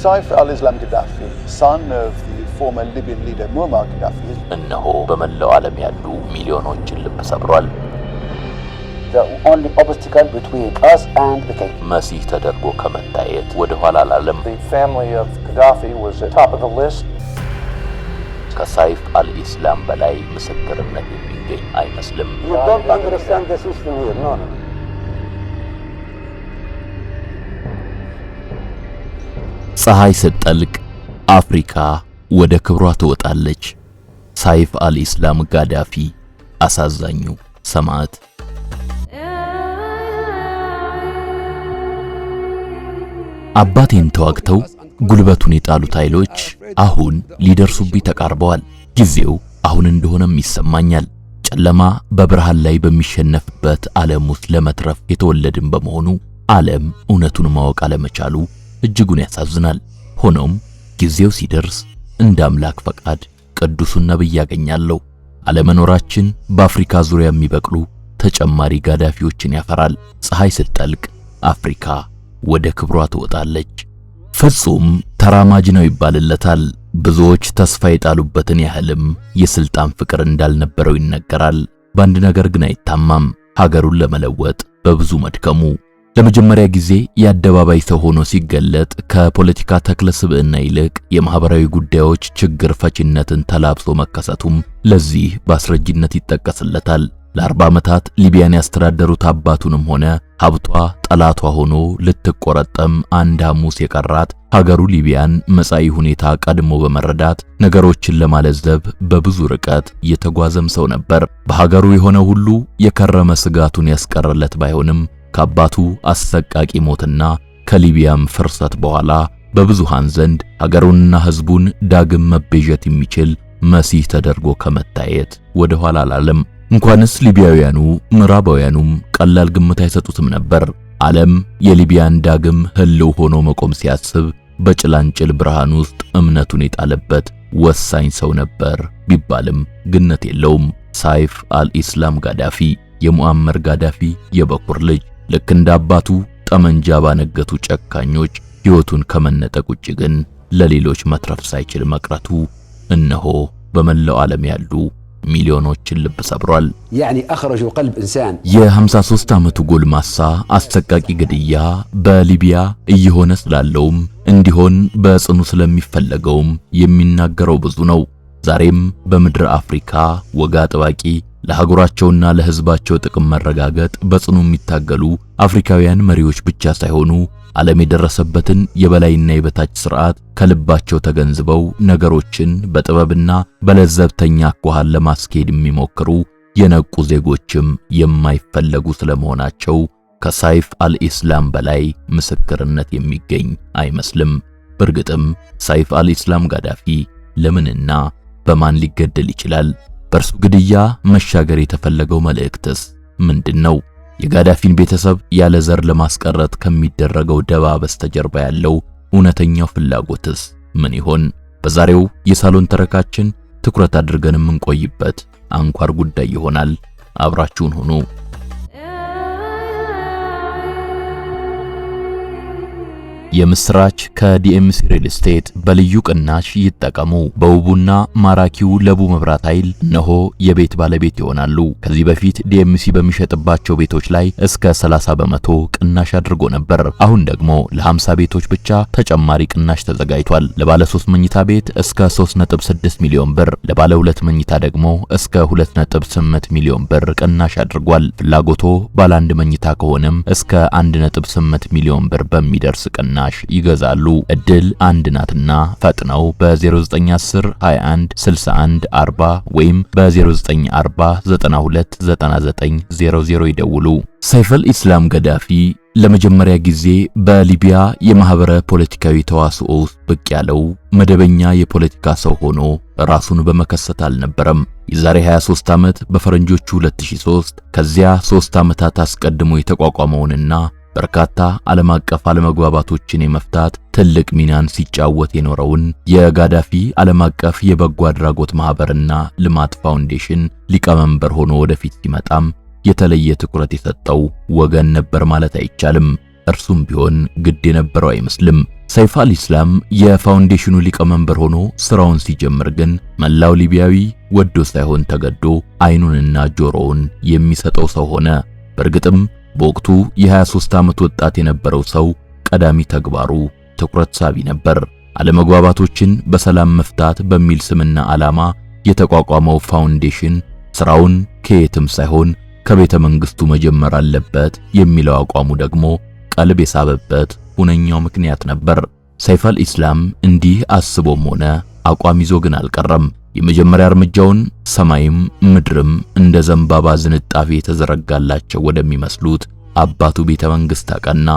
Saif al-Islam Gaddafi, son of the former Libyan leader Muammar Gaddafi, እነሆ በመላው ዓለም ያሉ ሚሊዮኖችን ልብ ሰብሯል። The only obstacle between us and the king. መሲህ ተደርጎ ከመታየት ወደ ኋላ አላለም። The family of Gaddafi was at top of the list. ከሳይፍ አልኢስላም በላይ ምስክርነት የሚገኝ አይመስልም። You don't understand the system here, no. ፀሐይ ስትጠልቅ አፍሪካ ወደ ክብሯ ትወጣለች። ሳይፍ አልኢስላም ጋዳፊ አሳዛኙ ሰማዕት። አባቴን ተዋግተው ጉልበቱን የጣሉት ኃይሎች አሁን ሊደርሱብኝ ተቃርበዋል። ጊዜው አሁን እንደሆነም ይሰማኛል። ጨለማ በብርሃን ላይ በሚሸነፍበት ዓለም ውስጥ ለመትረፍ የተወለድን በመሆኑ ዓለም እውነቱን ማወቅ አለመቻሉ እጅጉን ያሳዝናል። ሆኖም ጊዜው ሲደርስ እንደ አምላክ ፈቃድ ቅዱሱን ነብይ ያገኛለሁ። አለመኖራችን በአፍሪካ ዙሪያ የሚበቅሉ ተጨማሪ ጋዳፊዎችን ያፈራል። ፀሐይ ስትጠልቅ አፍሪካ ወደ ክብሯ ትወጣለች። ፍጹም ተራማጅ ነው ይባልለታል። ብዙዎች ተስፋ የጣሉበትን ያህልም የስልጣን ፍቅር እንዳልነበረው ይነገራል። በአንድ ነገር ግን አይታማም፣ ሀገሩን ለመለወጥ በብዙ መድከሙ። ለመጀመሪያ ጊዜ የአደባባይ ሰው ሆኖ ሲገለጥ ከፖለቲካ ተክለ ስብዕና ይልቅ የማህበራዊ ጉዳዮች ችግር ፈቺነትን ተላብሶ መከሰቱም ለዚህ በአስረጅነት ይጠቀስለታል። ለ40 ዓመታት ሊቢያን ያስተዳደሩት አባቱንም ሆነ ሀብቷ ጠላቷ ሆኖ ልትቆረጠም አንድ ሐሙስ የቀራት ሀገሩ ሊቢያን መጻኢ ሁኔታ ቀድሞ በመረዳት ነገሮችን ለማለዘብ በብዙ ርቀት የተጓዘም ሰው ነበር። በሀገሩ የሆነ ሁሉ የከረመ ስጋቱን ያስቀረለት ባይሆንም ከአባቱ አሰቃቂ ሞትና ከሊቢያም ፍርሰት በኋላ በብዙሃን ዘንድ ሀገሩንና ሕዝቡን ዳግም መቤዠት የሚችል መሲህ ተደርጎ ከመታየት ወደ ኋላ አላለም። እንኳንስ ሊቢያውያኑ ምዕራባውያኑም ቀላል ግምት አይሰጡትም ነበር። ዓለም የሊቢያን ዳግም ህልው ሆኖ መቆም ሲያስብ በጭላንጭል ብርሃን ውስጥ እምነቱን የጣለበት ወሳኝ ሰው ነበር ቢባልም ግነት የለውም። ሳይፍ አልኢስላም ጋዳፊ የሙአመር ጋዳፊ የበኩር ልጅ፣ ልክ እንደ አባቱ ጠመንጃ ባነገቱ ጨካኞች ሕይወቱን ከመነጠቅ ውጭ ግን ለሌሎች መትረፍ ሳይችል መቅረቱ እነሆ በመላው ዓለም ያሉ ሚሊዮኖችን ልብ ሰብሯል። يعني اخرجوا قلب انسان የ53 ዓመቱ ጎልማሳ አሰቃቂ ግድያ በሊቢያ እየሆነ ስላለውም እንዲሆን በጽኑ ስለሚፈለገውም የሚናገረው ብዙ ነው። ዛሬም በምድር አፍሪካ ወጋ አጥባቂ ለሀገራቸውና ለሕዝባቸው ጥቅም መረጋገጥ በጽኑ የሚታገሉ አፍሪካውያን መሪዎች ብቻ ሳይሆኑ ዓለም የደረሰበትን የበላይና የበታች ሥርዓት ከልባቸው ተገንዝበው ነገሮችን በጥበብና በለዘብተኛ አኳኋን ለማስኬድ የሚሞክሩ የነቁ ዜጎችም የማይፈለጉ ስለመሆናቸው ከሳይፍ አልኢስላም በላይ ምስክርነት የሚገኝ አይመስልም። በእርግጥም ሳይፍ አልኢስላም ጋዳፊ ለምንና በማን ሊገደል ይችላል? በእርሱ ግድያ መሻገር የተፈለገው መልእክትስ ምንድነው? የጋዳፊን ቤተሰብ ያለ ዘር ለማስቀረት ከሚደረገው ደባ በስተጀርባ ያለው እውነተኛው ፍላጎትስ ምን ይሆን? በዛሬው የሳሎን ተረካችን ትኩረት አድርገን የምንቆይበት አንኳር ጉዳይ ይሆናል። አብራችሁን ሁኑ። የምስራች ከዲኤምሲ ሪል ስቴት በልዩ ቅናሽ ይጠቀሙ። በውቡና ማራኪው ለቡ መብራት ኃይል እነሆ የቤት ባለቤት ይሆናሉ። ከዚህ በፊት ዲኤምሲ በሚሸጥባቸው ቤቶች ላይ እስከ 30 በመቶ ቅናሽ አድርጎ ነበር። አሁን ደግሞ ለ50 ቤቶች ብቻ ተጨማሪ ቅናሽ ተዘጋጅቷል። ለባለ 3 መኝታ ቤት እስከ 3.6 ሚሊዮን ብር፣ ለባለ 2 መኝታ ደግሞ እስከ 2.8 ሚሊዮን ብር ቅናሽ አድርጓል። ፍላጎቶ ባለ 1 መኝታ ከሆነም እስከ 1.8 ሚሊዮን ብር በሚደርስ ቅናሽ ይገዛሉ። እድል አንድ ናትና ፈጥነው በ0910 21 61 40 ወይም በ0940 92 99 00 ይደውሉ። ሳይፍ አልኢስላም ጋዳፊ ለመጀመሪያ ጊዜ በሊቢያ የማህበረ ፖለቲካዊ ተዋስኦ ውስጥ ብቅ ያለው መደበኛ የፖለቲካ ሰው ሆኖ ራሱን በመከሰት አልነበረም። የዛሬ 23 ዓመት በፈረንጆቹ 2003 ከዚያ 3 ዓመታት አስቀድሞ የተቋቋመውንና በርካታ ዓለም አቀፍ አለመግባባቶችን የመፍታት ትልቅ ሚናን ሲጫወት የኖረውን የጋዳፊ ዓለም አቀፍ የበጎ አድራጎት ማህበርና ልማት ፋውንዴሽን ሊቀመንበር ሆኖ ወደፊት ሲመጣም የተለየ ትኩረት የሰጠው ወገን ነበር ማለት አይቻልም። እርሱም ቢሆን ግድ የነበረው አይመስልም። ሰይፍ አልኢስላም የፋውንዴሽኑ ሊቀመንበር ሆኖ ስራውን ሲጀምር ግን መላው ሊቢያዊ ወዶ ሳይሆን ተገዶ አይኑንና ጆሮውን የሚሰጠው ሰው ሆነ። በእርግጥም በወቅቱ የ23 ዓመት ወጣት የነበረው ሰው ቀዳሚ ተግባሩ ትኩረት ሳቢ ነበር። አለመግባባቶችን በሰላም መፍታት በሚል ስምና ዓላማ የተቋቋመው ፋውንዴሽን ስራውን ከየትም ሳይሆን ከቤተ መንግስቱ መጀመር አለበት የሚለው አቋሙ ደግሞ ቀልብ የሳበበት ሁነኛው ምክንያት ነበር። ሰይፍ አልኢስላም እንዲህ አስቦም ሆነ አቋም ይዞ ግን አልቀረም። የመጀመሪያ እርምጃውን ሰማይም ምድርም እንደ ዘንባባ ዝንጣፊ የተዘረጋላቸው ወደሚመስሉት አባቱ ቤተ መንግስት አቀና።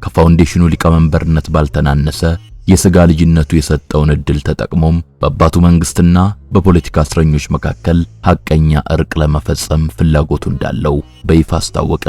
ከፋውንዴሽኑ ሊቀመንበርነት ባልተናነሰ የሥጋ ልጅነቱ የሰጠውን ዕድል ተጠቅሞም በአባቱ መንግስትና በፖለቲካ እስረኞች መካከል ሐቀኛ እርቅ ለመፈጸም ፍላጎቱ እንዳለው በይፋ አስታወቀ።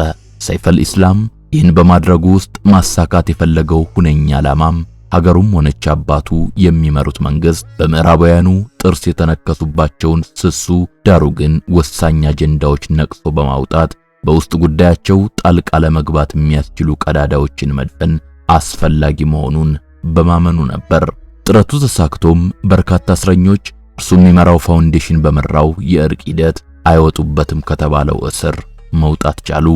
ሰይፍ አልኢስላም ይህን በማድረጉ ውስጥ ማሳካት የፈለገው ሁነኛ ዓላማም ሀገሩም ሆነች አባቱ የሚመሩት መንግስት በምዕራባውያኑ ጥርስ የተነከሱባቸውን ስሱ ዳሩ ግን ወሳኝ አጀንዳዎች ነቅሶ በማውጣት በውስጥ ጉዳያቸው ጣልቃ ለመግባት የሚያስችሉ ቀዳዳዎችን መድፈን አስፈላጊ መሆኑን በማመኑ ነበር። ጥረቱ ተሳክቶም በርካታ እስረኞች እርሱ የሚመራው ፋውንዴሽን በመራው የእርቅ ሂደት አይወጡበትም ከተባለው እስር መውጣት ቻሉ።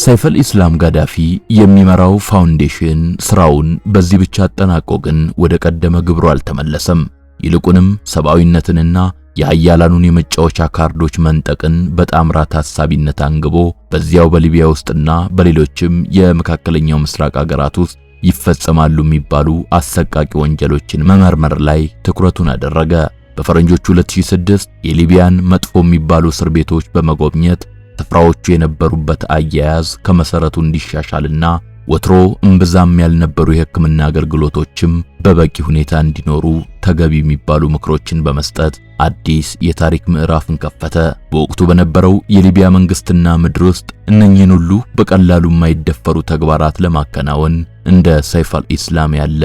ሰይፍ አልኢስላም ጋዳፊ የሚመራው ፋውንዴሽን ስራውን በዚህ ብቻ አጠናቆ ግን ወደ ቀደመ ግብሩ አልተመለሰም። ይልቁንም ሰብአዊነትንና የኃያላኑን የመጫወቻ ካርዶች መንጠቅን በጣምራ ታሳቢነት አንግቦ በዚያው በሊቢያ ውስጥና በሌሎችም የመካከለኛው ምስራቅ ሀገራት ውስጥ ይፈጸማሉ የሚባሉ አሰቃቂ ወንጀሎችን መመርመር ላይ ትኩረቱን አደረገ። በፈረንጆቹ 2006 የሊቢያን መጥፎ የሚባሉ እስር ቤቶች በመጎብኘት ስፍራዎቹ የነበሩበት አያያዝ ከመሰረቱ እንዲሻሻልና ወትሮ እምብዛም ያልነበሩ የሕክምና አገልግሎቶችም በበቂ ሁኔታ እንዲኖሩ ተገቢ የሚባሉ ምክሮችን በመስጠት አዲስ የታሪክ ምዕራፍን ከፈተ። በወቅቱ በነበረው የሊቢያ መንግስትና ምድር ውስጥ እነኚህን ሁሉ በቀላሉ የማይደፈሩ ተግባራት ለማከናወን እንደ ሰይፍ አልኢስላም ያለ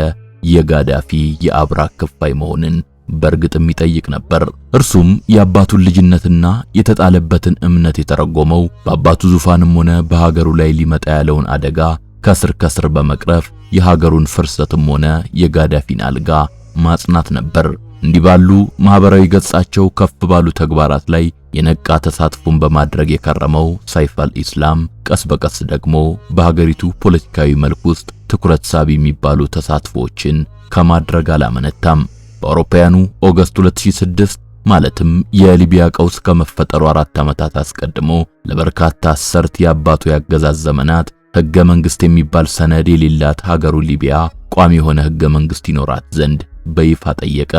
የጋዳፊ የአብራክ ክፋይ መሆንን በእርግጥም ይጠይቅ ነበር። እርሱም የአባቱን ልጅነትና የተጣለበትን እምነት የተረጎመው በአባቱ ዙፋንም ሆነ በሀገሩ ላይ ሊመጣ ያለውን አደጋ ከስር በመቅረፍ የሀገሩን ፍርሰትም ሆነ የጋዳፊን አልጋ ማጽናት ነበር። እንዲህ ባሉ ማህበራዊ ገጻቸው ከፍ ባሉ ተግባራት ላይ የነቃ ተሳትፎን በማድረግ የከረመው ሰይፍ አልኢስላም ቀስ በቀስ ደግሞ በሀገሪቱ ፖለቲካዊ መልክ ውስጥ ትኩረት ሳቢ የሚባሉ ተሳትፎችን ከማድረግ አላመነታም። በአውሮፓውያኑ ኦገስት 2006 ማለትም የሊቢያ ቀውስ ከመፈጠሩ 4 ዓመታት አስቀድሞ ለበርካታ አስርት የአባቱ ያገዛዝ ዘመናት ሕገ መንግስት የሚባል ሰነድ የሌላት ሀገሩ ሊቢያ ቋሚ የሆነ ሕገ መንግስት ይኖራት ዘንድ በይፋ ጠየቀ።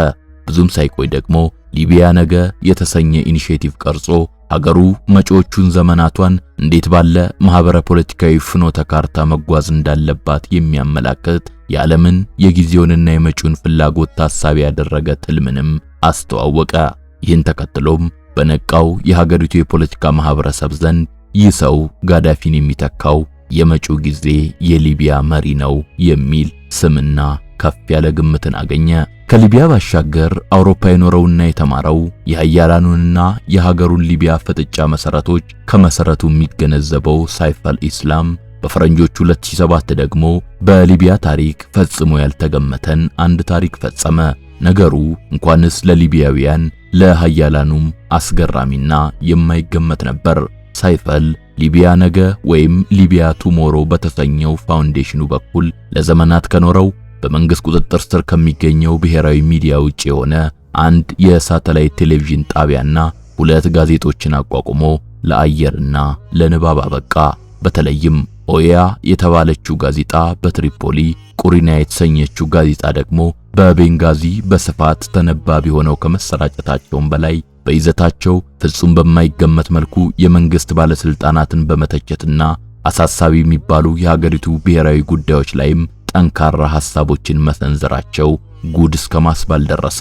ብዙም ሳይቆይ ደግሞ ሊቢያ ነገ የተሰኘ ኢኒሼቲቭ ቀርጾ ሀገሩ መጪዎቹን ዘመናቷን እንዴት ባለ ማህበረ ፖለቲካዊ ፍኖተ ካርታ መጓዝ እንዳለባት የሚያመላክት የዓለምን የጊዜውንና የመጪውን ፍላጎት ታሳቢ ያደረገ ትልምንም አስተዋወቀ። ይህን ተከትሎም በነቃው የሀገሪቱ የፖለቲካ ማህበረሰብ ዘንድ ይህ ሰው ጋዳፊን የሚተካው የመጪው ጊዜ የሊቢያ መሪ ነው የሚል ስምና ከፍ ያለ ግምትን አገኘ። ከሊቢያ ባሻገር አውሮፓ የኖረውና የተማረው የኃያላኑንና የሀገሩን ሊቢያ ፍጥጫ መሰረቶች ከመሰረቱ የሚገነዘበው ሰይፍ አልኢስላም በፈረንጆቹ 2007 ደግሞ በሊቢያ ታሪክ ፈጽሞ ያልተገመተን አንድ ታሪክ ፈጸመ። ነገሩ እንኳንስ ለሊቢያውያን ለኃያላኑም አስገራሚና የማይገመት ነበር። ሳይፈል ሊቢያ ነገ ወይም ሊቢያ ቱሞሮ በተሰኘው ፋውንዴሽኑ በኩል ለዘመናት ከኖረው በመንግስት ቁጥጥር ስር ከሚገኘው ብሔራዊ ሚዲያ ውጪ የሆነ አንድ የሳተላይት ቴሌቪዥን ጣቢያና 2 ጋዜጦችን አቋቁሞ ለአየርና ለንባብ አበቃ። በተለይም ኦያ የተባለችው ጋዜጣ በትሪፖሊ፣ ቁሪና የተሰኘችው ጋዜጣ ደግሞ በቤንጋዚ በስፋት ተነባቢ ሆነው ከመሰራጨታቸውም በላይ በይዘታቸው ፍጹም በማይገመት መልኩ የመንግስት ባለስልጣናትን በመተቸትና አሳሳቢ የሚባሉ የሀገሪቱ ብሔራዊ ጉዳዮች ላይም ጠንካራ ሐሳቦችን መሰንዘራቸው ጉድ እስከማስባል ደረሰ።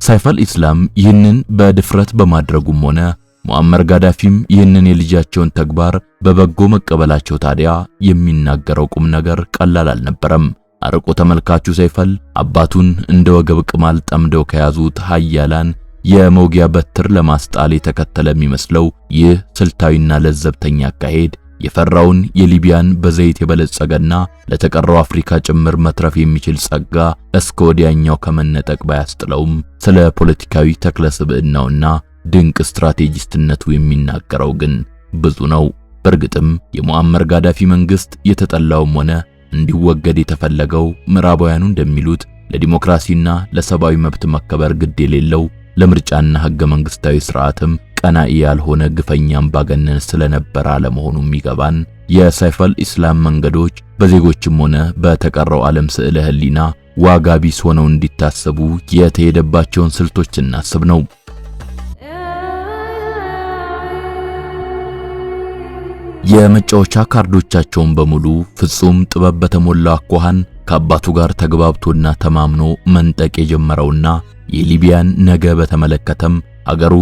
ሰይፍ አልኢስላም ይህንን በድፍረት በማድረጉም ሆነ ሙአመር ጋዳፊም ይህንን የልጃቸውን ተግባር በበጎ መቀበላቸው ታዲያ የሚናገረው ቁም ነገር ቀላል አልነበረም። አርቆ ተመልካቹ ሰይፈል አባቱን እንደ ወገብ ቅማል ጠምደው ከያዙት ኃያላን የመውጊያ በትር ለማስጣል የተከተለ የሚመስለው ይህ ስልታዊና ለዘብተኛ አካሄድ የፈራውን የሊቢያን በዘይት የበለጸገና ለተቀረው አፍሪካ ጭምር መትረፍ የሚችል ጸጋ እስከ ወዲያኛው ከመነጠቅ ባያስጥለውም ስለ ፖለቲካዊ ተክለስብዕናውና ድንቅ ስትራቴጂስትነቱ የሚናገረው ግን ብዙ ነው። በእርግጥም የሙአመር ጋዳፊ መንግስት የተጠላውም ሆነ እንዲወገድ የተፈለገው ምዕራባውያኑ እንደሚሉት ለዲሞክራሲና ለሰብአዊ መብት መከበር ግድ የሌለው ለምርጫና ህገ መንግስታዊ ስርዓትም ቀናኢ ያልሆነ ግፈኛ አምባገነን ስለነበረ አለመሆኑ የሚገባን የሰይፍ አልኢስላም መንገዶች በዜጎችም ሆነ በተቀረው ዓለም ስዕለ ህሊና ዋጋ ቢስ ሆነው እንዲታሰቡ የተሄደባቸውን ስልቶች እናስብ ነው። የመጫወቻ ካርዶቻቸውን በሙሉ ፍጹም ጥበብ በተሞላው አኳኋን ከአባቱ ጋር ተግባብቶና ተማምኖ መንጠቅ የጀመረውና የሊቢያን ነገ በተመለከተም አገሩ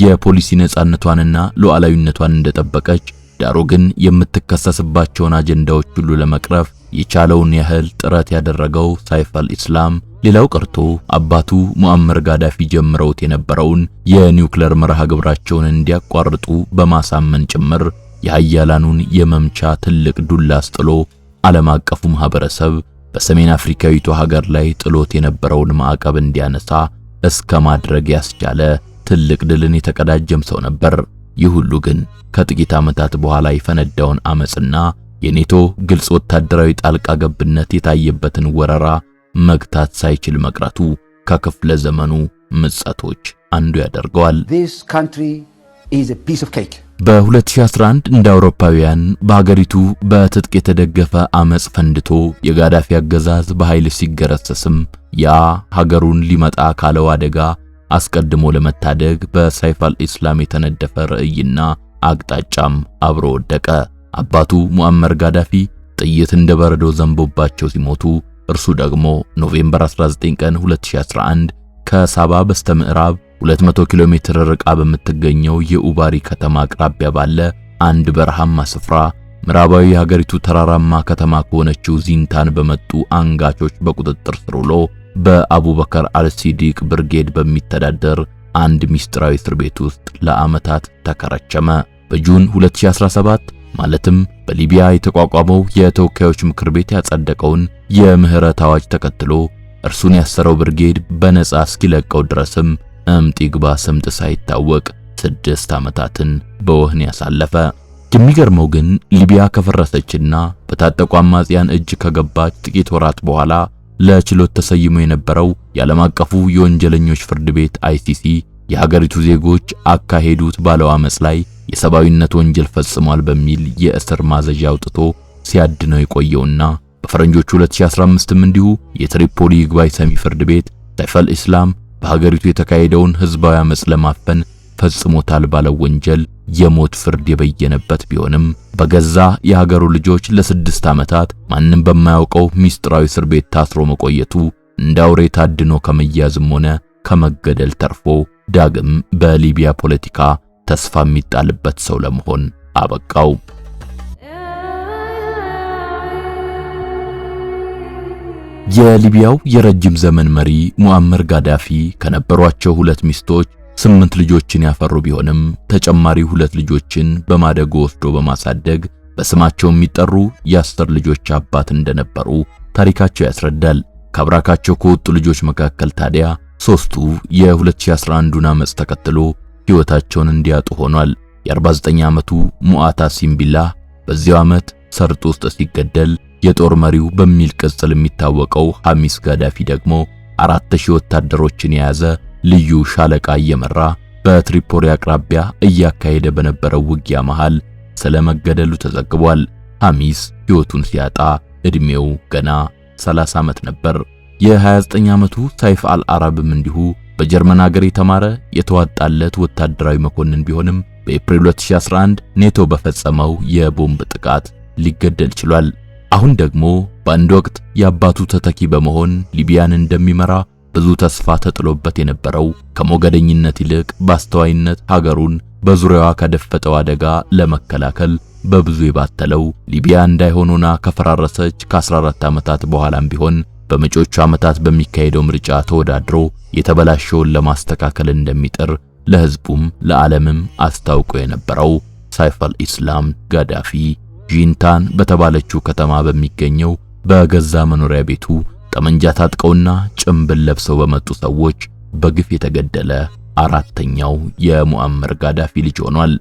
የፖሊሲ ነጻነቷንና ሉዓላዊነቷን እንደጠበቀች ዳሩ ግን የምትከሰስባቸውን አጀንዳዎች ሁሉ ለመቅረፍ የቻለውን ያህል ጥረት ያደረገው ሰይፍ አልኢስላም ሌላው ቀርቶ አባቱ ሙአመር ጋዳፊ ጀምረውት የነበረውን የኒውክሌር መርሃ ግብራቸውን እንዲያቋርጡ በማሳመን ጭምር የኃያላኑን የመምቻ ትልቅ ዱላ አስጥሎ ዓለም አቀፉ ማህበረሰብ በሰሜን አፍሪካዊቷ ሀገር ላይ ጥሎት የነበረውን ማዕቀብ እንዲያነሳ እስከ ማድረግ ያስቻለ ትልቅ ድልን የተቀዳጀም ሰው ነበር። ይህ ሁሉ ግን ከጥቂት ዓመታት በኋላ የፈነዳውን አመጽና የኔቶ ግልጽ ወታደራዊ ጣልቃ ገብነት የታየበትን ወረራ መግታት ሳይችል መቅረቱ ከክፍለ ዘመኑ ምጸቶች አንዱ ያደርገዋል። This country is a piece of cake. በ2011 እንደ አውሮፓውያን በሀገሪቱ በትጥቅ የተደገፈ አመጽ ፈንድቶ የጋዳፊ አገዛዝ በኃይል ሲገረሰስም ያ ሀገሩን ሊመጣ ካለው አደጋ አስቀድሞ ለመታደግ በሰይፍ አልኢስላም የተነደፈ ራዕይና አቅጣጫም አብሮ ወደቀ። አባቱ ሙአመር ጋዳፊ ጥይት እንደ በረዶ ዘንቦባቸው ሲሞቱ እርሱ ደግሞ ኖቬምበር 19 ቀን 2011 ከሳባ በስተምዕራብ 200 ኪሎ ሜትር ርቃ በምትገኘው የኡባሪ ከተማ አቅራቢያ ባለ አንድ በረሃማ ስፍራ ምዕራባዊ የሀገሪቱ ተራራማ ከተማ ከሆነችው ዚንታን በመጡ አንጋቾች በቁጥጥር ስር ውሎ በአቡበከር አልሲዲቅ ብርጌድ በሚተዳደር አንድ ሚስጥራዊ እስር ቤት ውስጥ ለዓመታት ተከረቸመ። በጁን 2017 ማለትም በሊቢያ የተቋቋመው የተወካዮች ምክር ቤት ያጸደቀውን የምህረት አዋጅ ተከትሎ እርሱን ያሰረው ብርጌድ በነጻ እስኪለቀው ድረስም እምጢግባ ስምጥ ሳይታወቅ 6 ዓመታትን በወህኒ ያሳለፈ። የሚገርመው ግን ሊቢያ ከፈረሰችና በታጠቁ አማጽያን እጅ ከገባች ጥቂት ወራት በኋላ ለችሎት ተሰይሞ የነበረው የዓለም አቀፉ የወንጀለኞች ፍርድ ቤት ICC የሀገሪቱ ዜጎች አካሄዱት ባለው አመጽ ላይ የሰብአዊነት ወንጀል ፈጽሟል በሚል የእስር ማዘዣ አውጥቶ ሲያድነው የቆየውና በፈረንጆቹ 2015ም እንዲሁ የትሪፖሊ ይግባኝ ሰሚ ፍርድ ቤት ሰይፍ አልኢስላም በሀገሪቱ የተካሄደውን ህዝባዊ አመጽ ለማፈን ፈጽሞታል ባለው ወንጀል የሞት ፍርድ የበየነበት ቢሆንም በገዛ የሀገሩ ልጆች ለ6 ዓመታት ማንም በማያውቀው ሚስጥራዊ እስር ቤት ታስሮ መቆየቱ እንዳውሬ ታድኖ ከመያዝም ሆነ ከመገደል ተርፎ ዳግም በሊቢያ ፖለቲካ ተስፋ የሚጣልበት ሰው ለመሆን አበቃው። የሊቢያው የረጅም ዘመን መሪ ሙአመር ጋዳፊ ከነበሯቸው 2 ሚስቶች 8 ልጆችን ያፈሩ ቢሆንም ተጨማሪ 2 ልጆችን በማደጎ ወስዶ በማሳደግ በስማቸው የሚጠሩ የ10 ልጆች አባት እንደነበሩ ታሪካቸው ያስረዳል። ከአብራካቸው ከወጡ ልጆች መካከል ታዲያ 3ቱ የ2011ን አመጽ ተከትሎ ሕይወታቸውን እንዲያጡ ሆኗል። የ49 ዓመቱ ሙአታ ሲምቢላህ በዚያው ዓመት ሰርጥ ውስጥ ሲገደል የጦር መሪው በሚል ቅጽል የሚታወቀው ሐሚስ ጋዳፊ ደግሞ 4000 ወታደሮችን የያዘ ልዩ ሻለቃ እየመራ በትሪፖሊ አቅራቢያ እያካሄደ በነበረው ውጊያ መሃል ስለመገደሉ ተዘግቧል። ሐሚስ ሕይወቱን ሲያጣ እድሜው ገና 30 ዓመት ነበር። የ29 ዓመቱ ሰይፍ አልአረብም እንዲሁ በጀርመን ሀገር የተማረ የተዋጣለት ወታደራዊ መኮንን ቢሆንም በኤፕሪል 2011 ኔቶ በፈጸመው የቦምብ ጥቃት ሊገደል ችሏል። አሁን ደግሞ በአንድ ወቅት የአባቱ ተተኪ በመሆን ሊቢያን እንደሚመራ ብዙ ተስፋ ተጥሎበት የነበረው ከሞገደኝነት ይልቅ በአስተዋይነት ሀገሩን በዙሪያዋ ከደፈጠው አደጋ ለመከላከል በብዙ የባተለው ሊቢያ እንዳይሆኑና ከፈራረሰች ከ14 ዓመታት በኋላም ቢሆን በመጪዎቹ ዓመታት በሚካሄደው ምርጫ ተወዳድሮ የተበላሸውን ለማስተካከል እንደሚጥር ለሕዝቡም ለዓለምም አስታውቆ የነበረው ሰይፍ አልኢስላም ጋዳፊ ጂንታን በተባለችው ከተማ በሚገኘው በገዛ መኖሪያ ቤቱ ጠመንጃ ታጥቀውና ጭንብል ለብሰው በመጡ ሰዎች በግፍ የተገደለ አራተኛው የሙአመር ጋዳፊ ልጅ ሆኗል።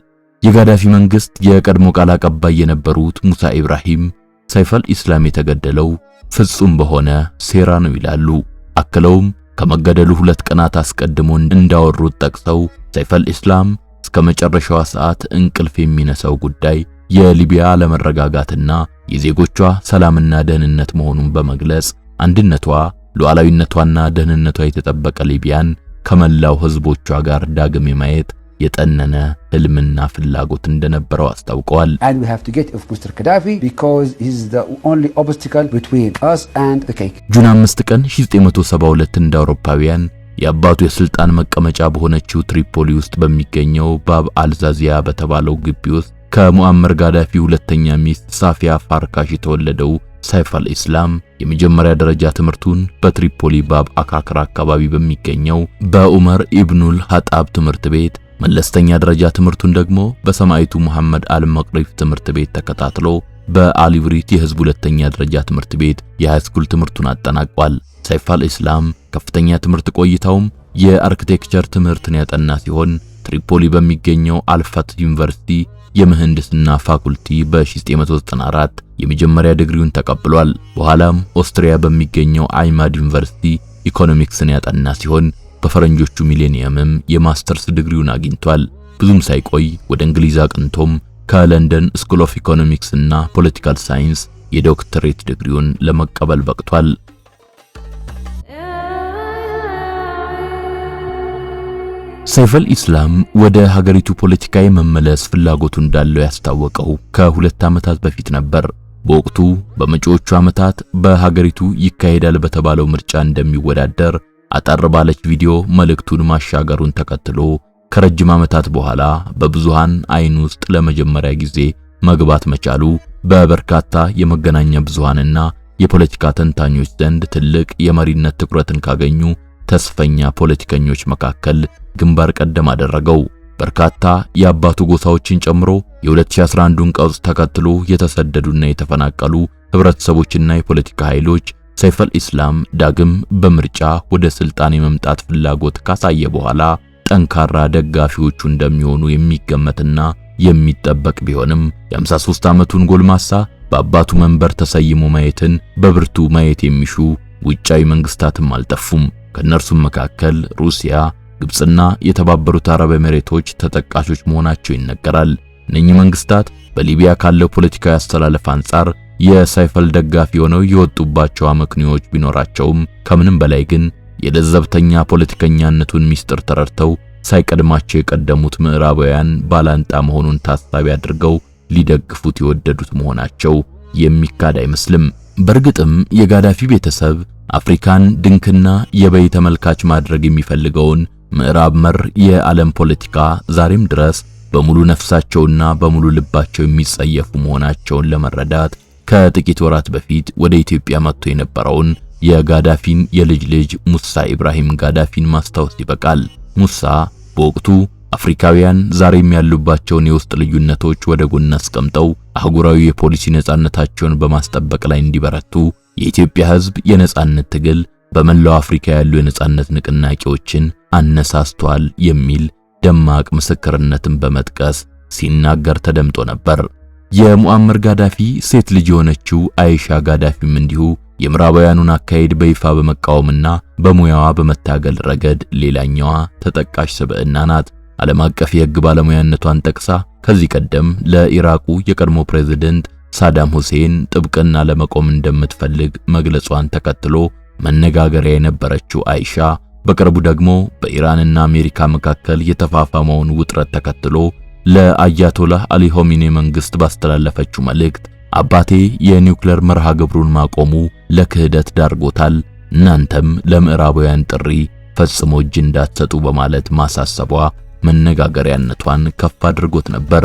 የጋዳፊ መንግስት የቀድሞ ቃል አቀባይ የነበሩት ሙሳ ኢብራሂም ሰይፈል ኢስላም የተገደለው ፍጹም በሆነ ሴራ ነው ይላሉ። አክለውም ከመገደሉ 2 ቀናት አስቀድሞ እንዳወሩት ጠቅሰው ሰይፈል ኢስላም እስከ መጨረሻዋ ሰዓት እንቅልፍ የሚነሳው ጉዳይ የሊቢያ ለመረጋጋትና የዜጎቿ ሰላምና ደህንነት መሆኑን በመግለጽ አንድነቷ፣ ሉዓላዊነቷና ደህንነቷ የተጠበቀ ሊቢያን ከመላው ህዝቦቿ ጋር ዳግም የማየት የጠነነ ህልምና ፍላጎት እንደነበረው አስታውቀዋል። And we have to get off Mr. Gaddafi because he's the only obstacle between us and the cake. ጁን 5 ቀን 1972 እንደ አውሮፓውያን የአባቱ የስልጣን መቀመጫ በሆነችው ትሪፖሊ ውስጥ በሚገኘው ባብ አልዛዚያ በተባለው ግቢ ውስጥ ከሙአመር ጋዳፊ ሁለተኛ ሚስት ሳፊያ ፋርካሽ የተወለደው ሰይፈል ኢስላም የመጀመሪያ ደረጃ ትምህርቱን በትሪፖሊ ባብ አካክራ አካባቢ በሚገኘው በዑመር ኢብኑል ሐጣብ ትምህርት ቤት፣ መለስተኛ ደረጃ ትምህርቱን ደግሞ በሰማዕቱ መሐመድ አልመቅሪፍ ትምህርት ቤት ተከታትሎ በአሊብሪት የህዝብ ሁለተኛ ደረጃ ትምህርት ቤት የሃይስኩል ትምህርቱን አጠናቋል። ሰይፈል ኢስላም ከፍተኛ ትምህርት ቆይታውም የአርኪቴክቸር ትምህርትን ያጠና ሲሆን ትሪፖሊ በሚገኘው አልፈት ዩኒቨርሲቲ የምህንድስና ፋኩልቲ በ1994 የመጀመሪያ ዲግሪውን ተቀብሏል። በኋላም ኦስትሪያ በሚገኘው አይማድ ዩኒቨርሲቲ ኢኮኖሚክስን ያጠና ሲሆን በፈረንጆቹ ሚሌኒየምም የማስተርስ ዲግሪውን አግኝቷል። ብዙም ሳይቆይ ወደ እንግሊዝ አቅንቶም ከለንደን ስኩል ኦፍ ኢኮኖሚክስ እና ፖለቲካል ሳይንስ የዶክተሬት ዲግሪውን ለመቀበል በቅቷል። ሰይፈል ኢስላም ወደ ሀገሪቱ ፖለቲካዊ መመለስ ፍላጎቱ እንዳለው ያስታወቀው ከ2 ዓመታት በፊት ነበር። በወቅቱ በመጪዎቹ ዓመታት በሀገሪቱ ይካሄዳል በተባለው ምርጫ እንደሚወዳደር አጠር ባለች ቪዲዮ መልእክቱን ማሻገሩን ተከትሎ ከረጅም ዓመታት በኋላ በብዙሃን አይን ውስጥ ለመጀመሪያ ጊዜ መግባት መቻሉ በበርካታ የመገናኛ ብዙሃንና የፖለቲካ ተንታኞች ዘንድ ትልቅ የመሪነት ትኩረትን ካገኙ ተስፈኛ ፖለቲከኞች መካከል ግንባር ቀደም አደረገው። በርካታ የአባቱ ጎሳዎችን ጨምሮ የ2011ን ቀውስ ተከትሎ የተሰደዱና የተፈናቀሉ ህብረተሰቦችና የፖለቲካ ኃይሎች ሰይፈል ኢስላም ዳግም በምርጫ ወደ ስልጣን የመምጣት ፍላጎት ካሳየ በኋላ ጠንካራ ደጋፊዎቹ እንደሚሆኑ የሚገመትና የሚጠበቅ ቢሆንም የ53 ዓመቱን ጎልማሳ በአባቱ መንበር ተሰይሞ ማየትን በብርቱ ማየት የሚሹ ውጫዊ መንግስታትም አልጠፉም። ከነርሱም መካከል ሩሲያ፣ ግብጽና የተባበሩት አረብ ኤሚሬቶች ተጠቃሾች መሆናቸው ይነገራል። እነኚህ መንግስታት በሊቢያ ካለው ፖለቲካዊ አስተላለፍ አንጻር የሰይፈል ደጋፊ ሆነው የወጡባቸው አመክንዮዎች ቢኖራቸውም ከምንም በላይ ግን የለዘብተኛ ፖለቲከኛነቱን ሚስጥር ተረድተው ሳይቀድማቸው የቀደሙት ምዕራባውያን ባላንጣ መሆኑን ታሳቢ አድርገው ሊደግፉት የወደዱት መሆናቸው የሚካድ አይመስልም። በእርግጥም የጋዳፊ ቤተሰብ አፍሪካን ድንክና የበይ ተመልካች ማድረግ የሚፈልገውን ምዕራብ መር የዓለም ፖለቲካ ዛሬም ድረስ በሙሉ ነፍሳቸውና በሙሉ ልባቸው የሚጸየፉ መሆናቸውን ለመረዳት ከጥቂት ወራት በፊት ወደ ኢትዮጵያ መጥቶ የነበረውን የጋዳፊን የልጅ ልጅ ሙሳ ኢብራሂም ጋዳፊን ማስታወስ ይበቃል። ሙሳ በወቅቱ አፍሪካውያን ዛሬም ያሉባቸውን የውስጥ ልዩነቶች ወደ ጎን አስቀምጠው አህጉራዊ የፖሊሲ ነጻነታቸውን በማስጠበቅ ላይ እንዲበረቱ የኢትዮጵያ ሕዝብ የነጻነት ትግል በመላው አፍሪካ ያሉ የነጻነት ንቅናቄዎችን አነሳስቷል የሚል ደማቅ ምስክርነትን በመጥቀስ ሲናገር ተደምጦ ነበር። የሙአመር ጋዳፊ ሴት ልጅ የሆነችው አይሻ ጋዳፊም እንዲሁ የምዕራባውያኑን አካሄድ በይፋ በመቃወምና በሙያዋ በመታገል ረገድ ሌላኛዋ ተጠቃሽ ስብዕና ናት። ዓለም አቀፍ የሕግ ባለሙያነቷን ጠቅሳ ከዚህ ቀደም ለኢራቁ የቀድሞ ፕሬዝዳንት ሳዳም ሁሴን ጥብቅና ለመቆም እንደምትፈልግ መግለጿን ተከትሎ መነጋገሪያ የነበረችው አይሻ በቅርቡ ደግሞ በኢራንና አሜሪካ መካከል የተፋፋመውን ውጥረት ተከትሎ ለአያቶላህ አሊ ሆሚኒ መንግስት ባስተላለፈችው መልእክት አባቴ የኒውክሌር መርሃ ግብሩን ማቆሙ ለክህደት ዳርጎታል፣ እናንተም ለምዕራባውያን ጥሪ ፈጽሞ እጅ እንዳትሰጡ በማለት ማሳሰቧ መነጋገሪያነቷን ከፍ አድርጎት ነበር።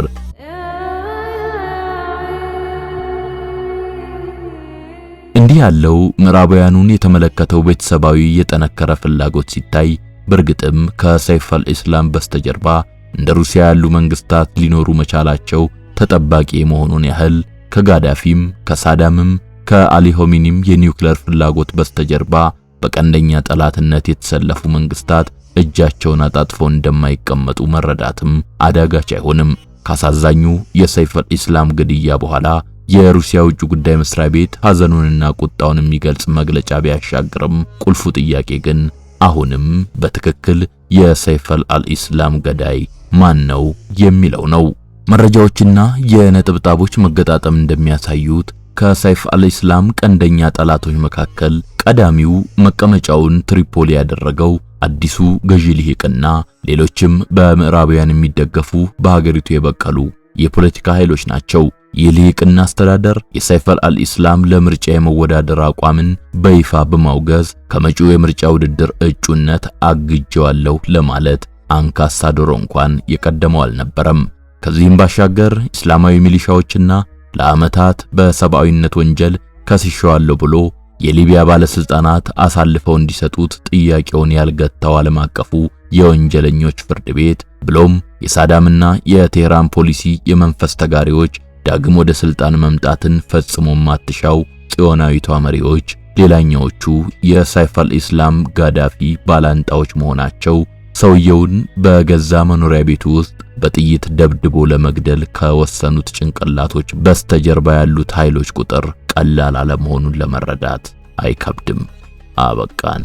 እንዲህ ያለው ምዕራባውያኑን የተመለከተው ቤተሰባዊ የጠነከረ ፍላጎት ሲታይ በእርግጥም ከሰይፈል ኢስላም በስተጀርባ እንደ ሩሲያ ያሉ መንግስታት ሊኖሩ መቻላቸው ተጠባቂ መሆኑን ያህል ከጋዳፊም ከሳዳምም ከአሊ ሆሚኒም የኒውክሌር ፍላጎት በስተጀርባ በቀንደኛ ጠላትነት የተሰለፉ መንግስታት እጃቸውን አጣጥፈው እንደማይቀመጡ መረዳትም አዳጋች አይሆንም። ካሳዛኙ የሰይፍ አልኢስላም ግድያ በኋላ የሩሲያ ውጭ ጉዳይ መስሪያ ቤት ሐዘኑንና ቁጣውን የሚገልጽ መግለጫ ቢያሻግርም ቁልፉ ጥያቄ ግን አሁንም በትክክል የሰይፍ አልኢስላም ገዳይ ማን ነው የሚለው ነው። መረጃዎችና የነጥብጣቦች መገጣጠም እንደሚያሳዩት ከሰይፍ አልኢስላም ቀንደኛ ጠላቶች መካከል ቀዳሚው መቀመጫውን ትሪፖሊ ያደረገው አዲሱ ገዢ ልሂቅና ሌሎችም በምዕራባውያን የሚደገፉ በሀገሪቱ የበቀሉ የፖለቲካ ኃይሎች ናቸው። የልሂቅና አስተዳደር የሰይፍ አልኢስላም ለምርጫ የመወዳደር አቋምን በይፋ በማውገዝ ከመጪው የምርጫ ውድድር እጩነት አግጀዋለሁ ለማለት አንካሳ ዶሮ እንኳን የቀደመው አልነበረም። ከዚህም ባሻገር እስላማዊ ሚሊሻዎችና ለዓመታት በሰብአዊነት ወንጀል ከስሸዋለሁ ብሎ የሊቢያ ባለስልጣናት አሳልፈው እንዲሰጡት ጥያቄውን ያልገታው ዓለም አቀፉ የወንጀለኞች ፍርድ ቤት ብሎም የሳዳምና የቴህራን ፖሊሲ የመንፈስ ተጋሪዎች ዳግም ወደ ስልጣን መምጣትን ፈጽሞ ማትሻው ጽዮናዊቷ መሪዎች ሌላኛዎቹ የሰይፍ አልኢስላም ጋዳፊ ባላንጣዎች መሆናቸው ሰውየውን በገዛ መኖሪያ ቤቱ ውስጥ በጥይት ደብድቦ ለመግደል ከወሰኑት ጭንቅላቶች በስተጀርባ ያሉት ኃይሎች ቁጥር ቀላል አለመሆኑን ለመረዳት አይከብድም። አበቃን።